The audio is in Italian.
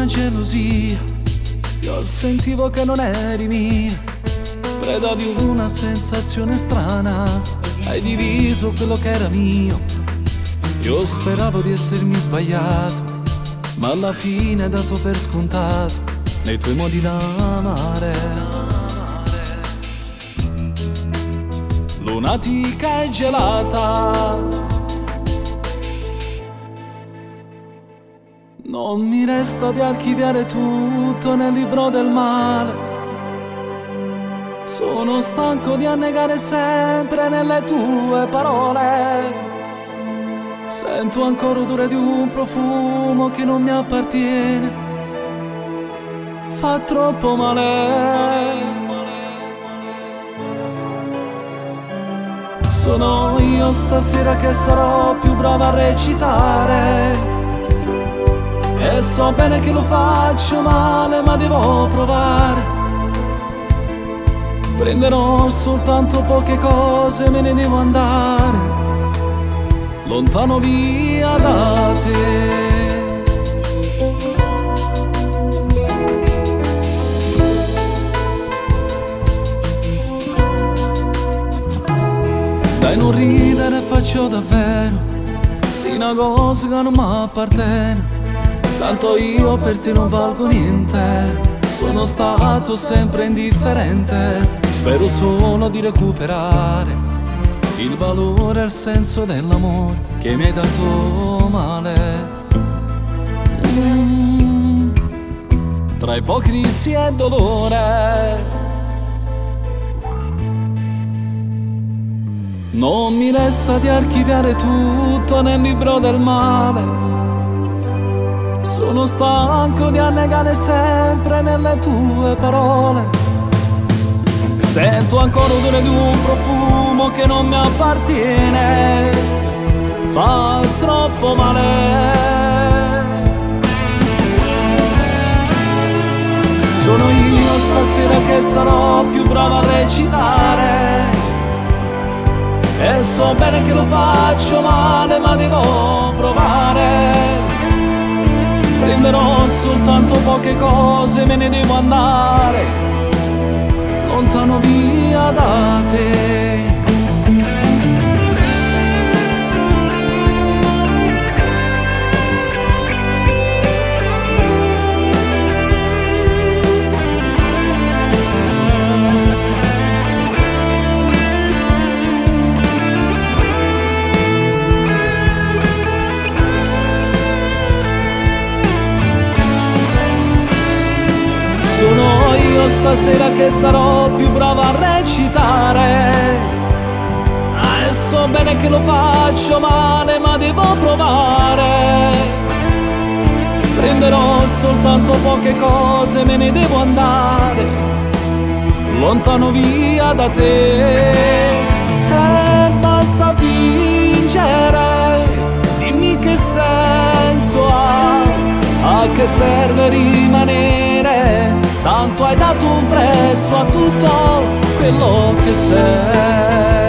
gelosia, io sentivo che non eri mia, preda di una sensazione strana. Hai diviso quello che era mio, io speravo di essermi sbagliato, ma alla fine hai dato per scontato nei tuoi modi d'amare. Lunatica e gelata, non mi resta di archiviare tutto nel libro del male. Sono stanco di annegare sempre nelle tue parole. Sento ancora odore di un profumo che non mi appartiene. Fa troppo male. Sono io stasera che sarò più brava a recitare, e so bene che lo faccio male, ma devo provare. Prenderò soltanto poche cose e me ne devo andare, lontano via da te. Dai, non ridere, faccio davvero, sì, una cosa che non mi appartiene. Tanto io per te non valgo niente, sono stato sempre indifferente. Spero solo di recuperare il valore e il senso dell'amore che mi hai dato male. Tra ipocrisia e dolore non mi resta di archiviare tutto nel libro del male. Sono stanco di annegare sempre nelle tue parole. Sento ancora odore di un profumo che non mi appartiene. Fa troppo male. Sono io stasera che sarò più brava a recitare, e so bene che lo faccio male, ma devo provare. Prenderò soltanto poche cose e me ne devo andare, lontano via da te. Sono io stasera che sarò più brava a recitare, e so bene che lo faccio male, ma devo provare. Prenderò soltanto poche cose e me ne devo andare, lontano via da te. E basta fingere, dimmi che senso ha, a che serve rimanere? Tanto hai dato un prezzo a tutto quello che sei.